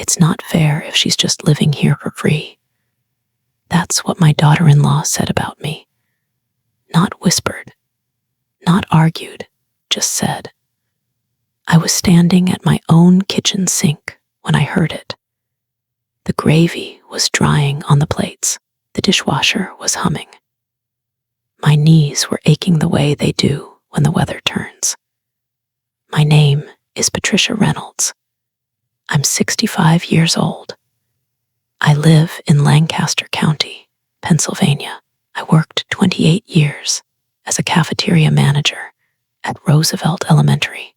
It's not fair if she's just living here for free. That's what my daughter-in-law said about me. Not whispered, not argued, just said. I was standing at my own kitchen sink when I heard it. The gravy was drying on the plates. The dishwasher was humming. My knees were aching the way they do when the weather turns. My name is Patricia Reynolds. I'm 65 years old. I live in Lancaster County, Pennsylvania. I worked 28 years as a cafeteria manager at Roosevelt Elementary.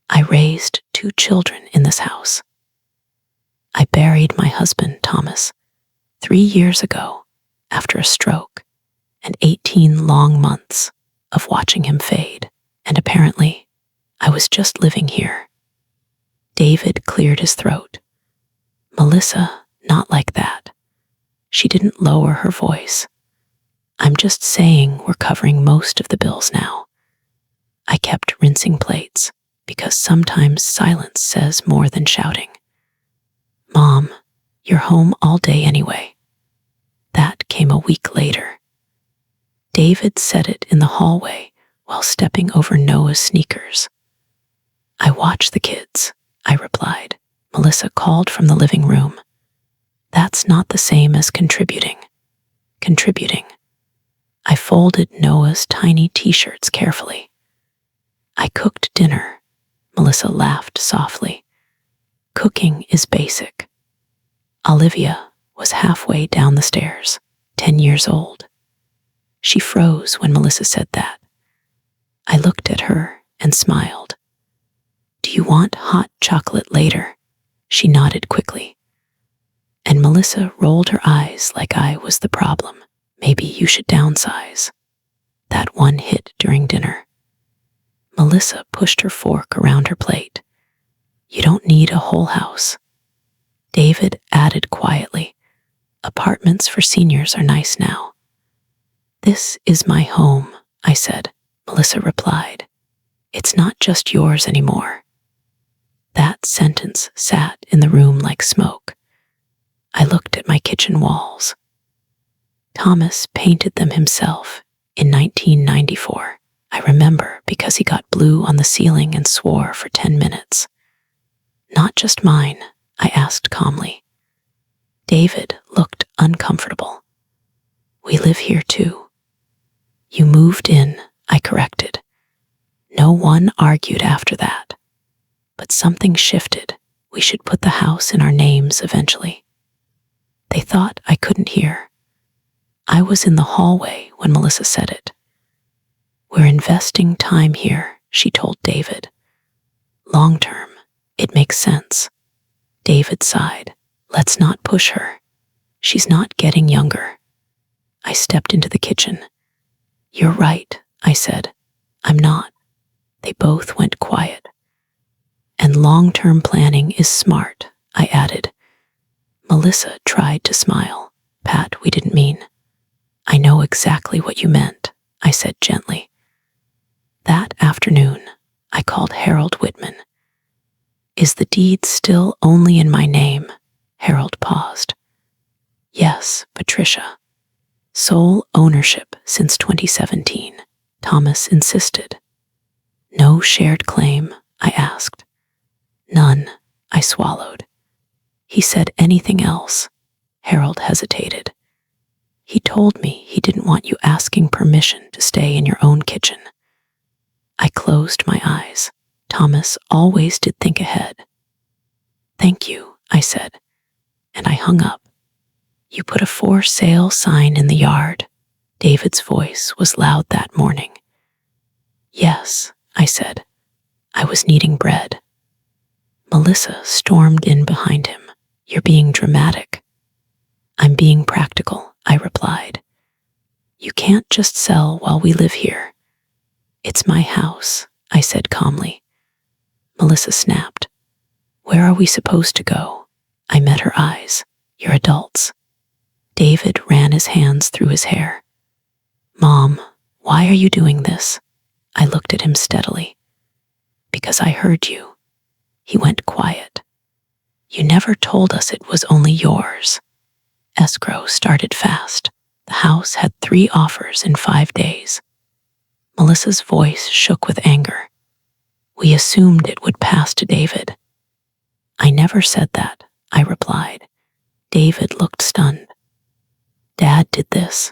I raised 2 children in this house. I buried my husband, Thomas, 3 years ago after a stroke and 18 long months of watching him fade. And apparently, I was just living here. David cleared his throat. Melissa, not like that. She didn't lower her voice. I'm just saying we're covering most of the bills now. I kept rinsing plates because sometimes silence says more than shouting. Mom, you're home all day anyway. That came a week later. David said it in the hallway while stepping over Noah's sneakers. I watch the kids, I replied. Melissa called from the living room. That's not the same as contributing. Contributing. I folded Noah's tiny t-shirts carefully. I cooked dinner. Melissa laughed softly. Cooking is basic. Olivia was halfway down the stairs, 10 years old. She froze when Melissa said that. I looked at her and smiled. Do you want hot chocolate later? She nodded quickly. And Melissa rolled her eyes like I was the problem. Maybe you should downsize. That one hit during dinner. Melissa pushed her fork around her plate. You don't need a whole house. David added quietly, apartments for seniors are nice now. This is my home, I said. Melissa replied. It's not just yours anymore. That sentence sat in the room like smoke. I looked at my kitchen walls. Thomas painted them himself in 1994. I remember because he got blue on the ceiling and swore for 10 minutes. Not just mine, I asked calmly. David looked uncomfortable. We live here too. You moved in, I corrected. No one argued after that. But something shifted. We should put the house in our names eventually. They thought I couldn't hear. I was in the hallway when Melissa said it. We're investing time here, she told David. Long term, it makes sense. David sighed. Let's not push her. She's not getting younger. I stepped into the kitchen. You're right, I said. I'm not. They both went quiet. And long-term planning is smart, I added. Melissa tried to smile. Pat, we didn't mean. I know exactly what you meant, I said gently. That afternoon, I called Harold Whitman. Is the deed still only in my name? Harold paused. Yes, Patricia. Sole ownership since 2017, Thomas insisted. No shared claim, I asked. None, I swallowed. He said anything else. Harold hesitated. He told me he didn't want you asking permission to stay in your own kitchen. I closed my eyes. Thomas always did think ahead. Thank you, I said, and I hung up. You put a for sale sign in the yard. David's voice was loud that morning. Yes, I said. I was kneading bread. Melissa stormed in behind him. You're being dramatic. I'm being practical, I replied. You can't just sell while we live here. It's my house, I said calmly. Melissa snapped. Where are we supposed to go? I met her eyes. You're adults. David ran his hands through his hair. Mom, why are you doing this? I looked at him steadily. Because I heard you. He went quiet. You never told us it was only yours. Escrow started fast. The house had 3 offers in 5 days. Melissa's voice shook with anger. We assumed it would pass to David. I never said that, I replied. David looked stunned. Dad did this.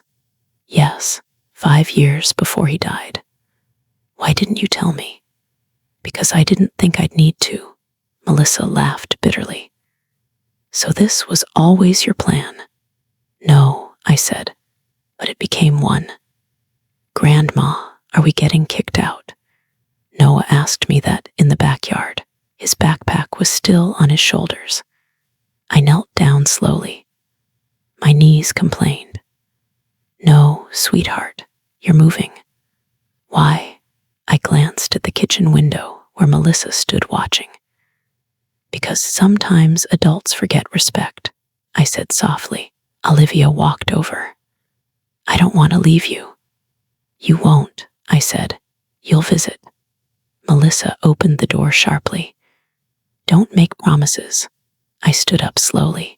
Yes, 5 years before he died. Why didn't you tell me? Because I didn't think I'd need to. Melissa laughed bitterly. So this was always your plan? No, I said, but it became one. Grandma, are we getting kicked out? Noah asked me that in the backyard. His backpack was still on his shoulders. I knelt down slowly. My knees complained. No, sweetheart, you're moving. Why? I glanced at the kitchen window where Melissa stood watching. Because sometimes adults forget respect, I said softly. Olivia walked over. I don't want to leave you. You won't, I said. You'll visit. Melissa opened the door sharply. Don't make promises. I stood up slowly.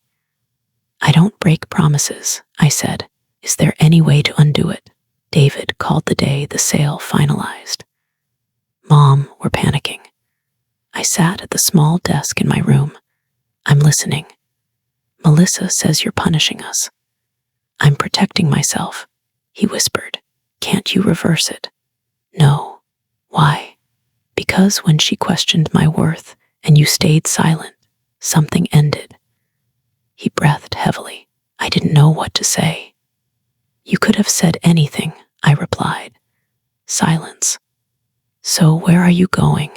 I don't break promises, I said. Is there any way to undo it? David called the day the sale finalized. Mom, we're panicking. I sat at the small desk in my room. I'm listening. Melissa says you're punishing us. I'm protecting myself, he whispered. Can't you reverse it? No. Why? Because when she questioned my worth and you stayed silent, something ended. He breathed heavily. I didn't know what to say. You could have said anything, I replied. Silence. So where are you going?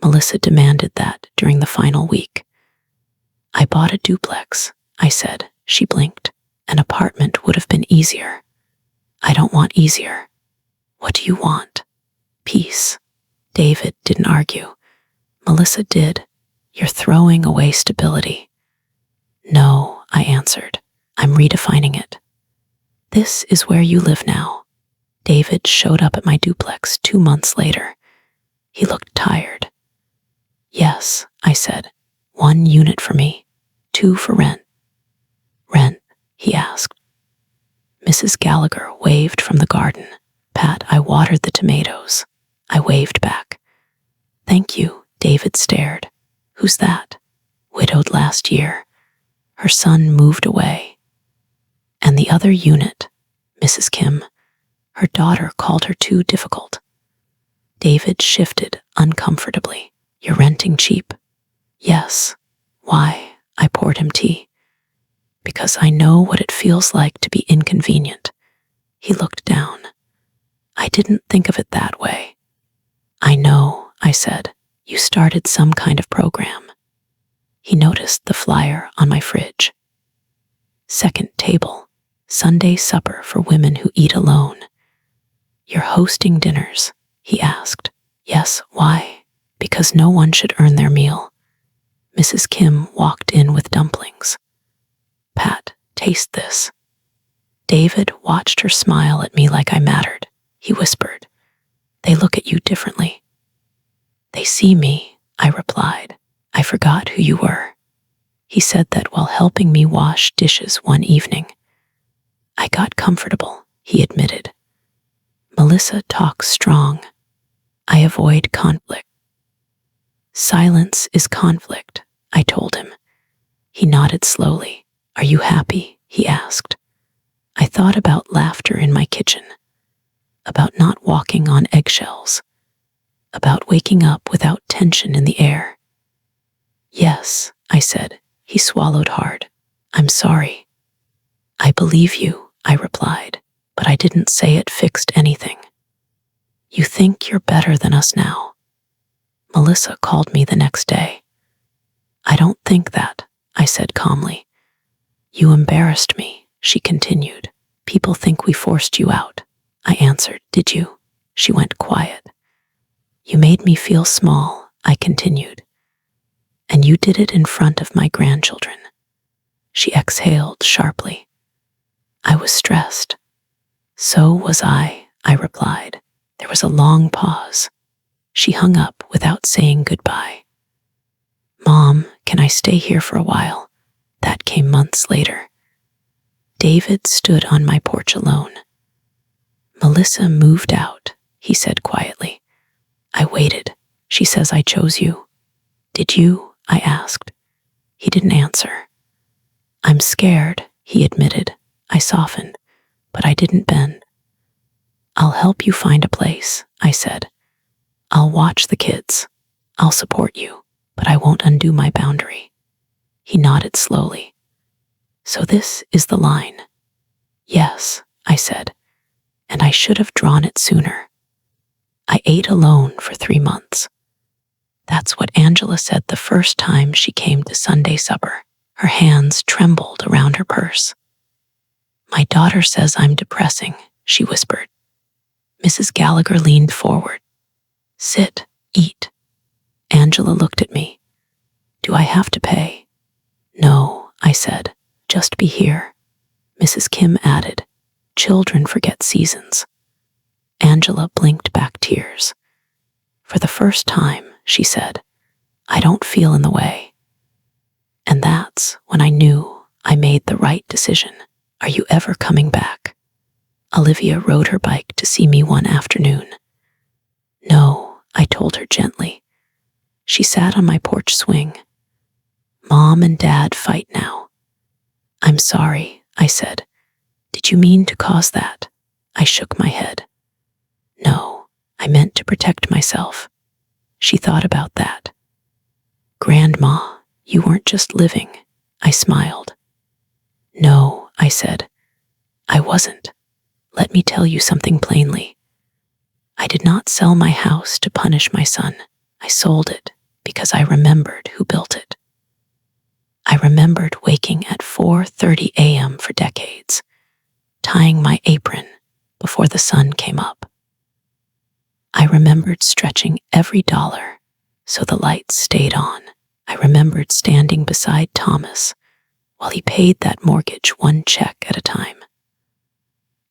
Melissa demanded that during the final week. I bought a duplex, I said. She blinked. An apartment would have been easier. I don't want easier. What do you want? Peace. David didn't argue. Melissa did. You're throwing away stability. No, I answered. I'm redefining it. This is where you live now. David showed up at my duplex 2 months later. He looked tired. Yes, I said. 1 unit for me, 2 for rent. Rent, he asked. Mrs. Gallagher waved from the garden. Pat, I watered the tomatoes. I waved back. Thank you, David stared. Who's that? Widowed last year. Her son moved away. And the other unit, Mrs. Kim, her daughter called her too difficult. David shifted uncomfortably. You're renting cheap? Yes. Why? I poured him tea. Because I know what it feels like to be inconvenient. He looked down. I didn't think of it that way. I know, I said. You started some kind of program. He noticed the flyer on my fridge. Second table, Sunday supper for women who eat alone. You're hosting dinners, he asked. Yes, why? Because no one should earn their meal. Mrs. Kim walked in with dumplings. Pat, taste this. David watched her smile at me like I mattered. He whispered, They look at you differently. They see me, I replied. I forgot who you were. He said that while helping me wash dishes one evening. I got comfortable, he admitted. Melissa talks strong. I avoid conflict. Silence is conflict, I told him. He nodded slowly. Are you happy? He asked. I thought about laughter in my kitchen, about not walking on eggshells, about waking up without tension in the air. Yes, I said. He swallowed hard. I'm sorry. I believe you, I replied, but I didn't say it fixed anything. You think you're better than us now. Melissa called me the next day. I don't think that, I said calmly. You embarrassed me, she continued. People think we forced you out. I answered, Did you? She went quiet. You made me feel small, I continued. And you did it in front of my grandchildren. She exhaled sharply. I was stressed. So was I replied. There was a long pause. She hung up without saying goodbye. Mom, can I stay here for a while? That came months later. David stood on my porch alone. Melissa moved out, he said quietly. I waited. She says I chose you. Did you? I asked. He didn't answer. I'm scared, he admitted. I softened, but I didn't bend. I'll help you find a place, I said. I'll watch the kids. I'll support you, but I won't undo my boundary. He nodded slowly. So this is the line. Yes, I said, and I should have drawn it sooner. I ate alone for 3 months. That's what Angela said the first time she came to Sunday supper. Her hands trembled around her purse. My daughter says I'm depressing, she whispered. Mrs. Gallagher leaned forward. Sit, eat. Angela looked at me. Do I have to pay? No, I said. Just be here. Mrs. Kim added. Children forget seasons. Angela blinked back tears. For the first time, she said, I don't feel in the way. And that's when I knew I made the right decision. Are you ever coming back? Olivia rode her bike to see me one afternoon. No, I told her gently. She sat on my porch swing. Mom and Dad fight now. I'm sorry, I said. Did you mean to cause that? I shook my head. No, I meant to protect myself. She thought about that. Grandma, you weren't just living, I smiled. No, I said. I wasn't. Let me tell you something plainly. I did not sell my house to punish my son. I sold it because I remembered who built it. I remembered waking at 4:30 a.m. for decades, tying my apron before the sun came up. I remembered stretching every dollar so the lights stayed on. I remembered standing beside Thomas while he paid that mortgage one check at a time.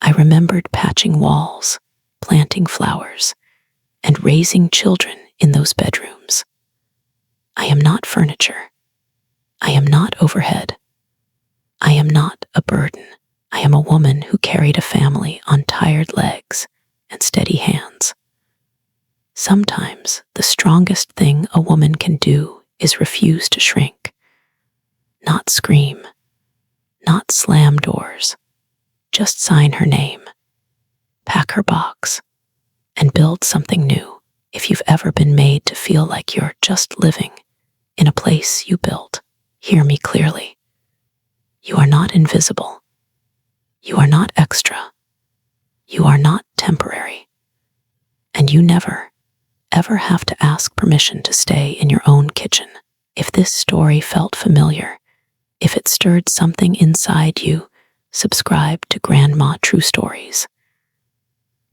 I remembered patching walls, planting flowers, and raising children in those bedrooms. I am not furniture. I am not overhead. I am not a burden. I am a woman who carried a family on tired legs and steady hands. Sometimes the strongest thing a woman can do is refuse to shrink, not scream, not slam doors, just sign her name, pack her box, and build something new. If you've ever been made to feel like you're just living in a place you built, hear me clearly. You are not invisible. You are not extra. You are not temporary. And you never, ever have to ask permission to stay in your own kitchen. If this story felt familiar, if it stirred something inside you, subscribe to Grandma True Stories.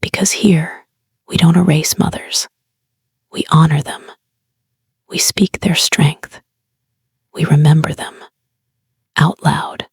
Because here, we don't erase mothers. We honor them. We speak their strength. We remember them out loud.